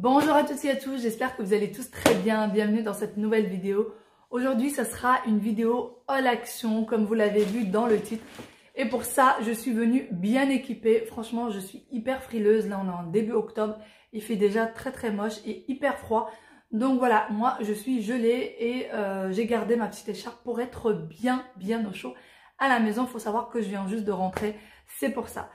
Bonjour à toutes et à tous, j'espère que vous allez tous très bien. Bienvenue dans cette nouvelle vidéo. Aujourd'hui, ça sera une vidéo haul action, comme vous l'avez vu dans le titre. Et pour ça, je suis venue bien équipée. Franchement, je suis hyper frileuse. Là, on est en début octobre. Il fait déjà très moche et hyper froid. Donc voilà, moi, je suis gelée et j'ai gardé ma petite écharpe pour être bien au chaud à la maison. Il faut savoir que je viens juste de rentrer. C'est pour ça.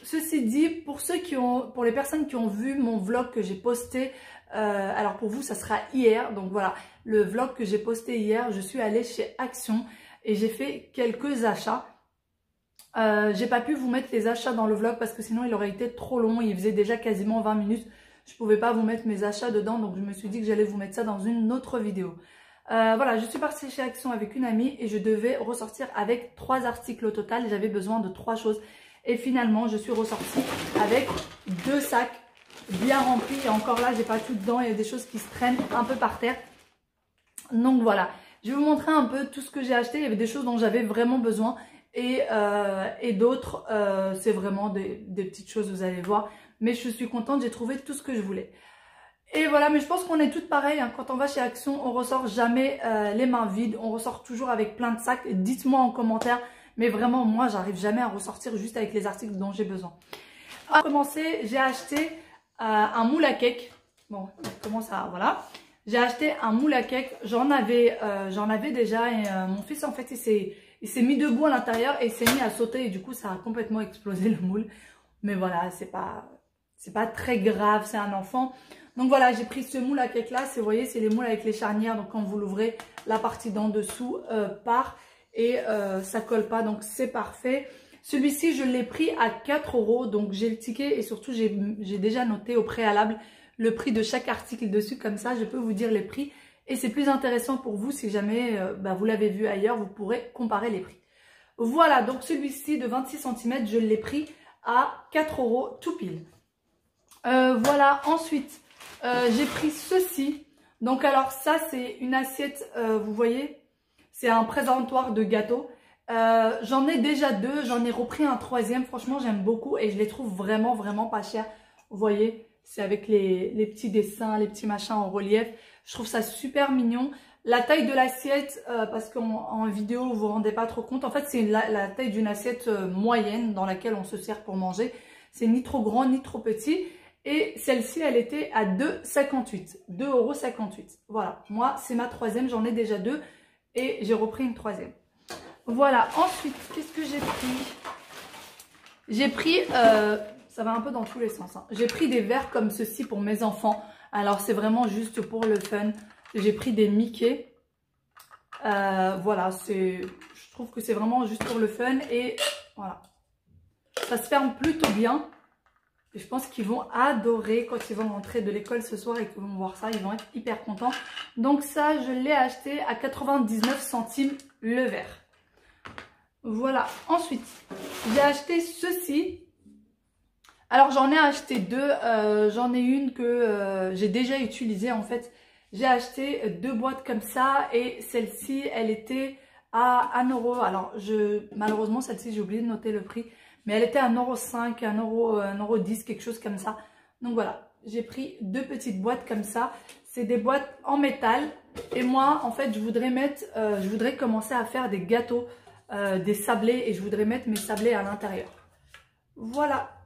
Ceci dit, pour les personnes qui ont vu mon vlog que j'ai posté, alors pour vous ça sera hier, donc voilà, le vlog que j'ai posté hier, je suis allée chez Action et j'ai fait quelques achats. J'ai pas pu vous mettre les achats dans le vlog parce que sinon il aurait été trop long, il faisait déjà quasiment 20 minutes, je pouvais pas vous mettre mes achats dedans, donc je me suis dit que j'allais vous mettre ça dans une autre vidéo. Voilà, je suis partie chez Action avec une amie et je devais ressortir avec 3 articles au total, j'avais besoin de 3 choses. Et finalement, je suis ressortie avec 2 sacs bien remplis. Et encore là, j'ai pas tout dedans. Il y a des choses qui se traînent un peu par terre. Donc voilà, je vais vous montrer un peu tout ce que j'ai acheté. Il y avait des choses dont j'avais vraiment besoin. Et d'autres, c'est vraiment des petites choses, vous allez voir. Mais je suis contente, j'ai trouvé tout ce que je voulais. Et voilà, mais je pense qu'on est toutes pareilles. Hein. Quand on va chez Action, on ressort jamais les mains vides. On ressort toujours avec plein de sacs. Dites-moi en commentaire. Mais vraiment, moi, j'arrive jamais à ressortir juste avec les articles dont j'ai besoin. Pour commencer, j'ai acheté un moule à cake. Bon, comment ça, voilà. J'ai acheté un moule à cake. J'en avais déjà. Et mon fils, en fait, il s'est mis debout à l'intérieur et il s'est mis à sauter. Et du coup, ça a complètement explosé le moule. Mais voilà, c'est pas très grave. C'est un enfant. Donc voilà, j'ai pris ce moule à cake là. Vous voyez, c'est les moules avec les charnières. Donc quand vous l'ouvrez, la partie d'en dessous part. Et ça colle pas, donc c'est parfait. Celui-ci, je l'ai pris à 4 €, donc j'ai le ticket et surtout j'ai déjà noté au préalable le prix de chaque article dessus, comme ça je peux vous dire les prix. Et c'est plus intéressant pour vous si jamais vous l'avez vu ailleurs, vous pourrez comparer les prix. Voilà, donc celui-ci de 26 cm, je l'ai pris à 4 € tout pile. Voilà, ensuite j'ai pris ceci. Donc alors ça c'est une assiette, vous voyez, c'est un présentoir de gâteaux. J'en ai déjà 2, j'en ai repris un 3e. Franchement, j'aime beaucoup et je les trouve vraiment pas chers. Vous voyez, c'est avec les petits dessins, les petits machins en relief. Je trouve ça super mignon. La taille de l'assiette, parce qu'en vidéo, vous vous rendez pas trop compte. En fait, c'est la taille d'une assiette moyenne dans laquelle on se sert pour manger. C'est ni trop grand, ni trop petit. Et celle-ci, elle était à 2,58 €. 2,58 €. Voilà, moi, c'est ma 3e, j'en ai déjà 2. Et j'ai repris une 3e. Voilà, ensuite, qu'est-ce que j'ai pris? J'ai pris, ça va un peu dans tous les sens. Hein. J'ai pris des verres comme ceci pour mes enfants. Alors, c'est vraiment juste pour le fun. J'ai pris des Mickey. Voilà, je trouve que c'est vraiment juste pour le fun. Et voilà, ça se ferme plutôt bien. Et je pense qu'ils vont adorer quand ils vont rentrer de l'école ce soir et qu'ils vont voir ça. Ils vont être hyper contents. Donc ça, je l'ai acheté à 99 centimes le verre. Voilà. Ensuite, j'ai acheté ceci. Alors, j'en ai acheté 2. J'en ai une que j'ai déjà utilisée en fait. J'ai acheté 2 boîtes comme ça. Et celle-ci, elle était à 1 €. Alors, malheureusement, celle-ci, j'ai oublié de noter le prix. Mais elle était à 1,05 €, 1,10 €, quelque chose comme ça. Donc voilà, j'ai pris 2 petites boîtes comme ça. C'est des boîtes en métal. Et moi, en fait, je voudrais commencer à faire des gâteaux, des sablés. Et je voudrais mettre mes sablés à l'intérieur. Voilà.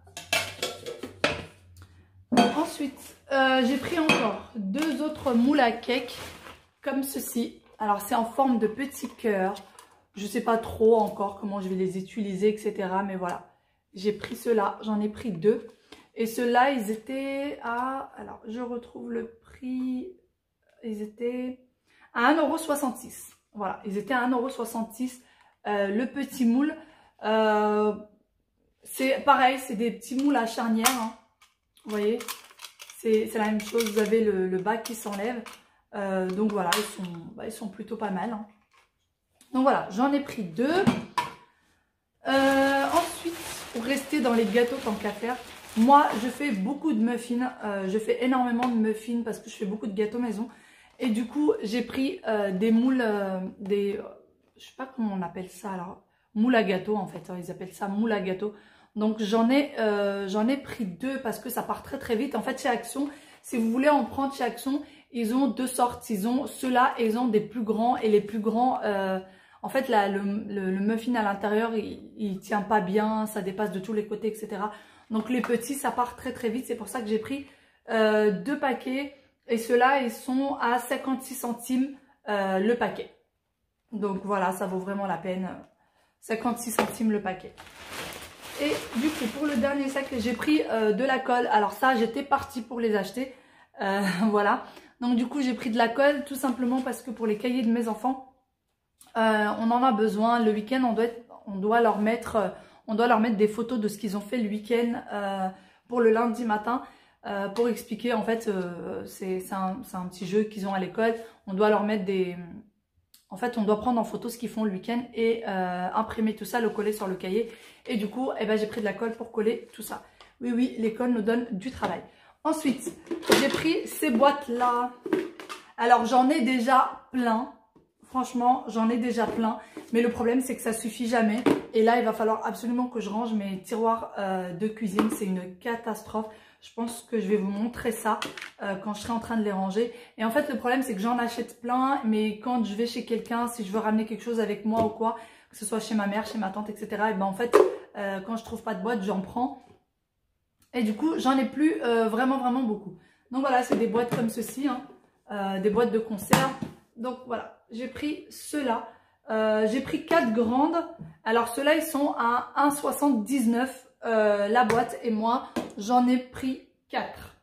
Ensuite, j'ai pris encore 2 autres moules à cake comme ceci. Alors, c'est en forme de petit cœur. Je ne sais pas trop encore comment je vais les utiliser, etc. Mais voilà, j'ai pris ceux-là. J'en ai pris 2. Et ceux-là, ils étaient à... Alors, je retrouve le prix. Ils étaient à 1,66 €. Voilà, ils étaient à 1,66 €. Le petit moule. C'est pareil, c'est des petits moules à charnière. Hein. Vous voyez, c'est la même chose. Vous avez le bas qui s'enlève. Donc voilà, ils sont plutôt pas mal. Hein. Donc voilà, j'en ai pris 2. Ensuite, pour rester dans les gâteaux tant qu'à faire, moi je fais beaucoup de muffins. Je fais énormément de muffins parce que je fais beaucoup de gâteaux maison. Et du coup, j'ai pris des moules, je sais pas comment on appelle ça alors, moules à gâteau en fait. Ils appellent ça moules à gâteau. Donc j'en ai pris 2 parce que ça part très très vite. En fait chez Action, si vous voulez en prendre chez Action, ils ont 2 sortes. Ils ont ceux-là, ils ont des plus grands et les plus grands. En fait le muffin à l'intérieur, il tient pas bien, ça dépasse de tous les côtés, etc. Donc les petits, ça part très très vite. C'est pour ça que j'ai pris 2 paquets. Et ceux-là, ils sont à 56 centimes le paquet. Donc voilà, ça vaut vraiment la peine. 56 centimes le paquet. Et du coup, pour le dernier sac, j'ai pris de la colle. Alors ça, j'étais partie pour les acheter. Voilà. Donc du coup, j'ai pris de la colle tout simplement parce que pour les cahiers de mes enfants, on en a besoin. Le week-end, on doit leur mettre des photos de ce qu'ils ont fait le week-end pour le lundi matin. Pour expliquer, en fait, c'est un petit jeu qu'ils ont à l'école. On doit leur mettre En fait, on doit prendre en photo ce qu'ils font le week-end et imprimer tout ça, le coller sur le cahier. Et du coup, eh ben, j'ai pris de la colle pour coller tout ça. Oui, oui, l'école nous donne du travail. Ensuite, j'ai pris ces boîtes-là. Alors, j'en ai déjà plein. Franchement, j'en ai déjà plein. Mais le problème, c'est que ça suffit jamais. Et là, il va falloir absolument que je range mes tiroirs de cuisine. C'est une catastrophe. Je pense que je vais vous montrer ça quand je serai en train de les ranger. Et en fait, le problème, c'est que j'en achète plein. Mais quand je vais chez quelqu'un, si je veux ramener quelque chose avec moi ou quoi, que ce soit chez ma mère, chez ma tante, etc. Et ben en fait, quand je trouve pas de boîte, j'en prends. Et du coup, j'en ai plus vraiment beaucoup. Donc voilà, c'est des boîtes comme ceci. Hein, des boîtes de conserve. Donc voilà, j'ai pris ceux-là. J'ai pris 4 grandes. Alors ceux-là, ils sont à 1,79 la boîte. Et moi, j'en ai pris 4.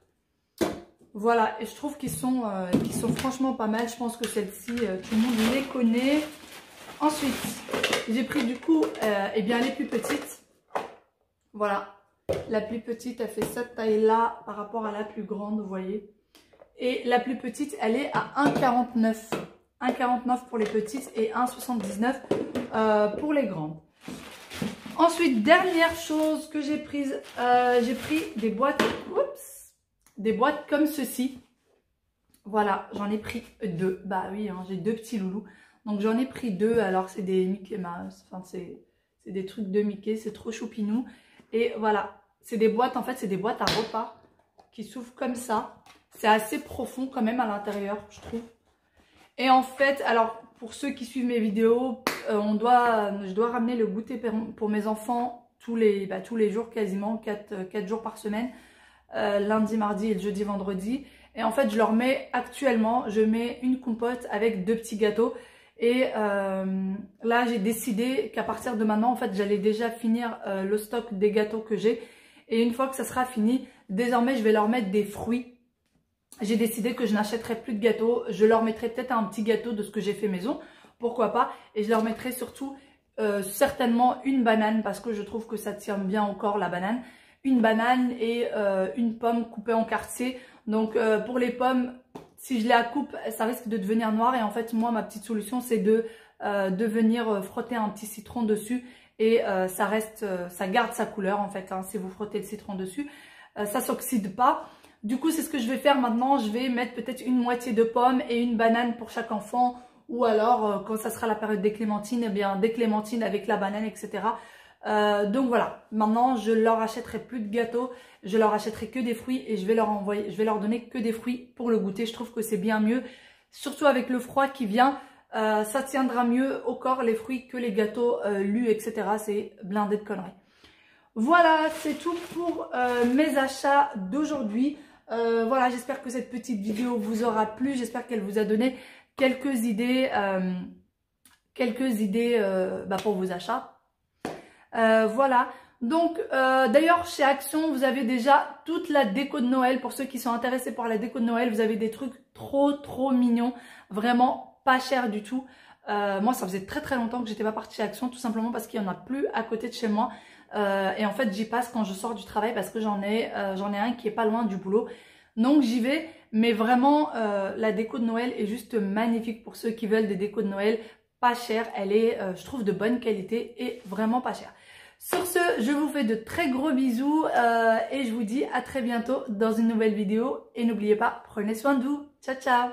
Voilà, et je trouve qu'ils sont franchement pas mal. Je pense que celle-ci, tout le monde les connaît. Ensuite, j'ai pris du coup eh bien, les plus petites. Voilà, la plus petite, elle fait cette taille-là par rapport à la plus grande, vous voyez. Et la plus petite, elle est à 1,49. 1,49 pour les petites et 1,79 pour les grandes. Ensuite, dernière chose que j'ai prise, j'ai pris des boîtes, des boîtes comme ceci. Voilà, j'en ai pris 2. Bah oui, hein, j'ai 2 petits loulous. Donc j'en ai pris 2. Alors c'est des Mickey Mouse, enfin c'est des trucs de Mickey, c'est trop choupinou. Et voilà, c'est des boîtes, en fait c'est des boîtes à repas qui s'ouvrent comme ça. C'est assez profond quand même à l'intérieur, je trouve. Et en fait, alors pour ceux qui suivent mes vidéos, je dois ramener le goûter pour mes enfants tous les jours quasiment, 4 jours par semaine. Lundi, mardi et le jeudi, vendredi. Et en fait, je leur mets actuellement, je mets une compote avec 2 petits gâteaux. Et là, j'ai décidé qu'à partir de maintenant, en fait, j'allais déjà finir le stock des gâteaux que j'ai. Et une fois que ça sera fini, désormais, je vais leur mettre des fruits. J'ai décidé que je n'achèterai plus de gâteaux. Je leur mettrai peut-être un petit gâteau de ce que j'ai fait maison. Pourquoi pas. Et je leur mettrai surtout certainement une banane parce que je trouve que ça tient bien au corps la banane. Une banane et une pomme coupée en quartiers. Donc pour les pommes, si je les coupe, ça risque de devenir noir. Et en fait, moi, ma petite solution, c'est de venir frotter un petit citron dessus. Et ça garde sa couleur en fait. Hein, si vous frottez le citron dessus, ça s'oxyde pas. Du coup, c'est ce que je vais faire maintenant. Je vais mettre peut-être une moitié de pomme et une banane pour chaque enfant. Ou alors, quand ça sera la période des clémentines, eh bien des clémentines avec la banane, etc. Donc voilà, maintenant je leur achèterai plus de gâteaux, je leur achèterai que des fruits et je vais leur donner que des fruits pour le goûter. Je trouve que c'est bien mieux, surtout avec le froid qui vient, ça tiendra mieux au corps les fruits que les gâteaux lus, etc. C'est blindé de conneries. Voilà, c'est tout pour mes achats d'aujourd'hui. Voilà, j'espère que cette petite vidéo vous aura plu, j'espère qu'elle vous a donné quelques idées pour vos achats. Voilà, donc d'ailleurs chez Action vous avez déjà toute la déco de Noël. Pour ceux qui sont intéressés par la déco de Noël, vous avez des trucs trop mignons, vraiment pas cher du tout. Moi ça faisait très longtemps que j'étais pas partie chez Action, tout simplement parce qu'il n'y en a plus à côté de chez moi. Et en fait j'y passe quand je sors du travail parce que j'en ai un qui est pas loin du boulot. Donc j'y vais, mais vraiment la déco de Noël est juste magnifique pour ceux qui veulent des décos de Noël pas chères. Elle est, je trouve, de bonne qualité et vraiment pas chère. Sur ce, je vous fais de très gros bisous et je vous dis à très bientôt dans une nouvelle vidéo. Et n'oubliez pas, prenez soin de vous. Ciao, ciao!